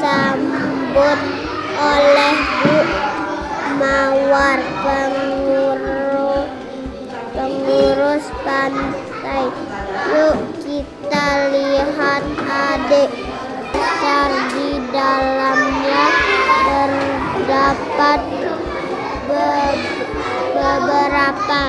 disambut oleh Bu Mawar, pengurus pantai. Yuk kita lihat adik besar, di dalamnya terdapat beberapa.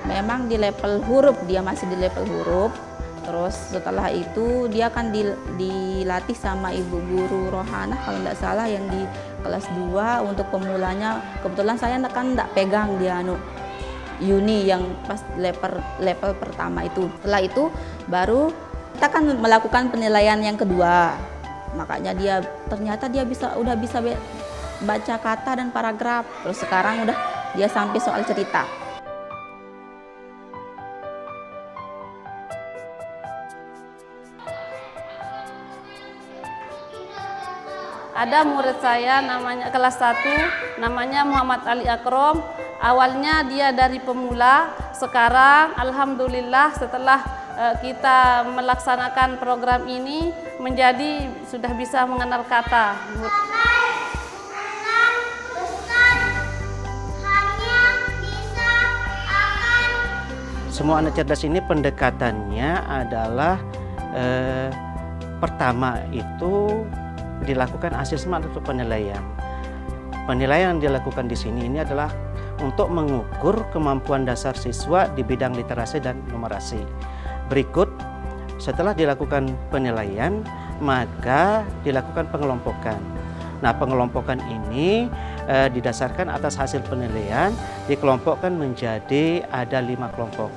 Memang di level huruf, dia masih di level huruf. Terus setelah itu dia akan dilatih sama ibu guru rohana kalau tidak salah yang di kelas 2 untuk pemulanya. Kebetulan saya kan tidak pegang dia Yuni yang pas level pertama itu. Setelah itu baru kita kan melakukan penilaian yang kedua. Makanya ternyata dia udah bisa baca kata dan paragraf. Terus sekarang udah dia sampai soal cerita. Ada murid saya namanya kelas 1, namanya Muhammad Ali Akrom. Awalnya dia dari pemula, sekarang alhamdulillah setelah kita melaksanakan program ini menjadi sudah bisa mengenal kata. Semua anak cerdas ini pendekatannya adalah pertama itu dilakukan asesmen atau penilaian. Penilaian yang dilakukan di sini ini adalah untuk mengukur kemampuan dasar siswa di bidang literasi dan numerasi. Berikut, setelah dilakukan penilaian, maka dilakukan pengelompokan. Nah, pengelompokan ini didasarkan atas hasil penilaian, dikelompokkan menjadi ada 5 kelompok.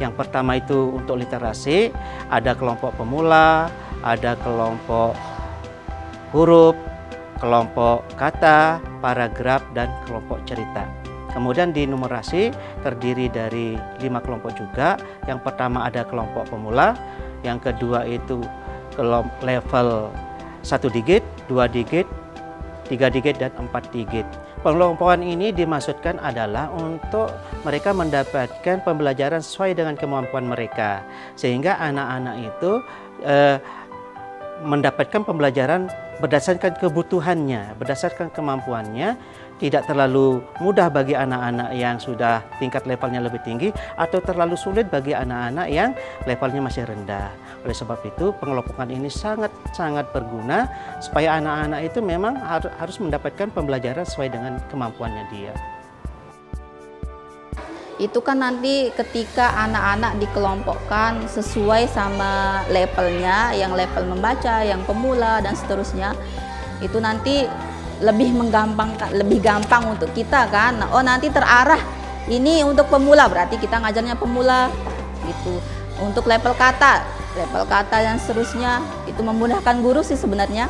Yang pertama itu untuk literasi, ada kelompok pemula, ada kelompok huruf, kelompok kata, paragraf, dan kelompok cerita. Kemudian di numerasi terdiri dari 5 kelompok juga. Yang pertama ada kelompok pemula, yang kedua itu level 1 digit, 2 digit, 3 digit, dan 4 digit. Pengelompokan ini dimaksudkan adalah untuk mereka mendapatkan pembelajaran sesuai dengan kemampuan mereka. Sehingga anak-anak itu mendapatkan pembelajaran berdasarkan kebutuhannya, berdasarkan kemampuannya. Tidak terlalu mudah bagi anak-anak yang sudah tingkat levelnya lebih tinggi atau terlalu sulit bagi anak-anak yang levelnya masih rendah. Oleh sebab itu pengelompokan ini sangat berguna supaya anak-anak itu memang harus mendapatkan pembelajaran sesuai dengan kemampuannya dia. Itu kan nanti ketika anak-anak dikelompokkan sesuai sama levelnya, yang level membaca, yang pemula, dan seterusnya, itu nanti lebih gampang untuk kita kan. Oh, nanti terarah ini untuk pemula, berarti kita ngajarnya pemula gitu. Untuk level kata yang seterusnya itu memudahkan guru sih sebenarnya.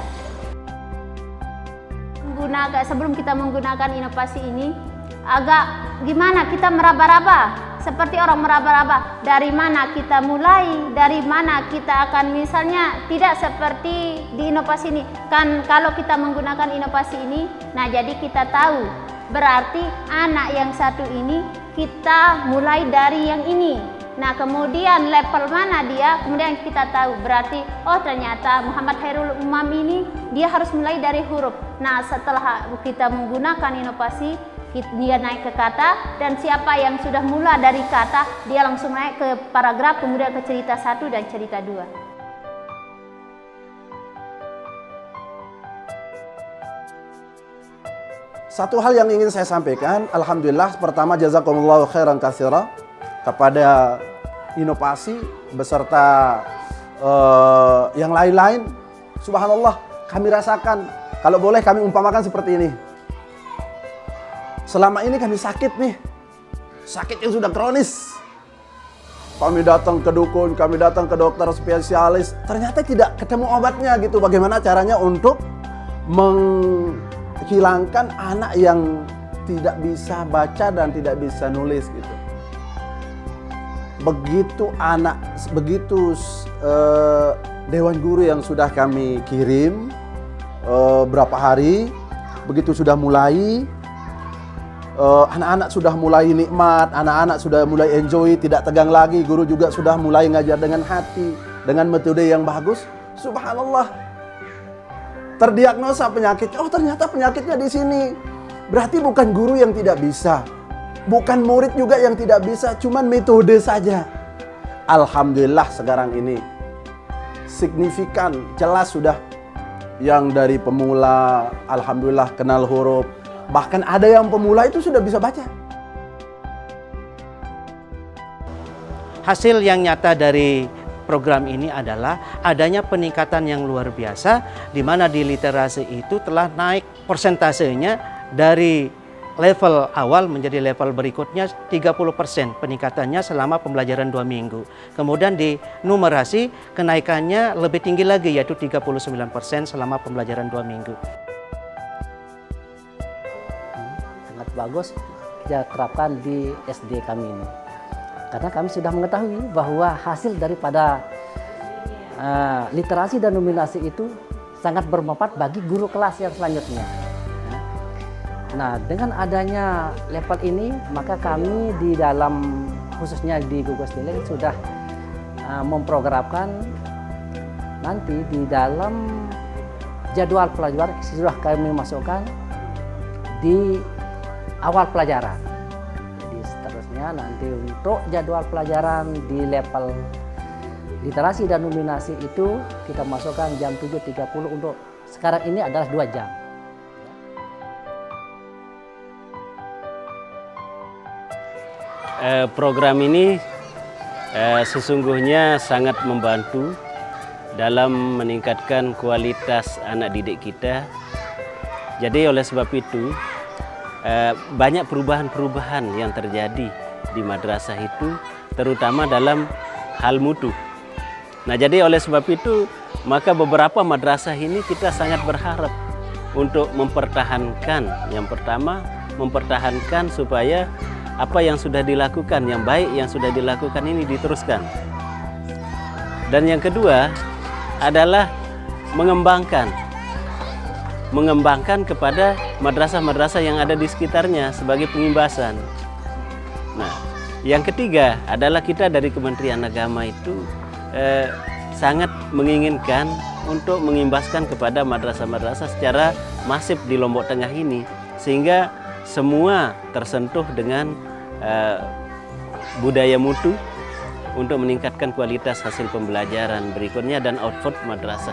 Sebelum kita menggunakan inovasi ini, agak gimana kita meraba-raba, seperti orang meraba-raba. Dari mana kita mulai, dari mana kita akan, misalnya tidak seperti di inovasi ini. Kan kalau kita menggunakan inovasi ini, nah jadi kita tahu, berarti anak yang satu ini kita mulai dari yang ini. Nah kemudian level mana dia, kemudian kita tahu, berarti oh ternyata Muhammad Khairul Umam ini dia harus mulai dari huruf. Nah setelah kita menggunakan inovasi, dia naik ke kata, dan siapa yang sudah mula dari kata, dia langsung naik ke paragraf, kemudian ke cerita 1 dan cerita 2. Satu hal yang ingin saya sampaikan, alhamdulillah, pertama jazakumullahu khairan katsira kepada inovasi beserta yang lain-lain. Subhanallah, kami rasakan, kalau boleh kami umpamakan seperti ini. Selama ini kami sakit nih, sakit yang sudah kronis. Kami datang ke dukun, kami datang ke dokter spesialis, ternyata tidak ketemu obatnya gitu. Bagaimana caranya untuk menghilangkan anak yang tidak bisa baca dan tidak bisa nulis gitu. Begitu dewan guru yang sudah kami kirim berapa hari, begitu sudah mulai, anak-anak sudah mulai nikmat, anak-anak sudah mulai enjoy, tidak tegang lagi, guru juga sudah mulai ngajar dengan hati, dengan metode yang bagus. Subhanallah, terdiagnosa penyakit, oh ternyata penyakitnya di sini. Berarti bukan guru yang tidak bisa, bukan murid juga yang tidak bisa, cuman metode saja. Alhamdulillah sekarang ini signifikan, jelas sudah. Yang dari pemula, alhamdulillah kenal huruf. Bahkan ada yang pemula itu sudah bisa baca. Hasil yang nyata dari program ini adalah adanya peningkatan yang luar biasa, di mana di literasi itu telah naik persentasenya dari level awal menjadi level berikutnya 30% peningkatannya selama pembelajaran 2 minggu. Kemudian di numerasi kenaikannya lebih tinggi lagi, yaitu 39% selama pembelajaran 2 minggu. Sangat bagus kita terapkan di SD kami ini. Karena kami sudah mengetahui bahwa hasil daripada literasi dan nominasi itu sangat bermanfaat bagi guru kelas yang selanjutnya. Nah, dengan adanya level ini, maka kami di dalam, khususnya di Gugus Dileng, sudah memprogramkan nanti di dalam jadwal pelajaran sudah kami masukkan di awal pelajaran. Jadi seterusnya nanti untuk jadwal pelajaran di level literasi dan nominasi itu kita masukkan jam 7.30 untuk sekarang ini adalah 2 jam. Program ini sesungguhnya sangat membantu dalam meningkatkan kualitas anak didik kita. Jadi oleh sebab itu banyak perubahan-perubahan yang terjadi di madrasah itu, terutama dalam hal mutu. Nah, jadi oleh sebab itu maka beberapa madrasah ini kita sangat berharap untuk mempertahankan. Yang pertama, mempertahankan supaya apa yang sudah dilakukan, yang baik yang sudah dilakukan ini diteruskan. Dan yang kedua adalah mengembangkan kepada madrasah-madrasah yang ada di sekitarnya sebagai pengimbasan. Nah, yang ketiga adalah kita dari Kementerian Agama itu sangat menginginkan untuk mengimbaskan kepada madrasah-madrasah secara masif di Lombok Tengah ini, sehingga semua tersentuh dengan budaya mutu untuk meningkatkan kualitas hasil pembelajaran berikutnya dan output madrasah.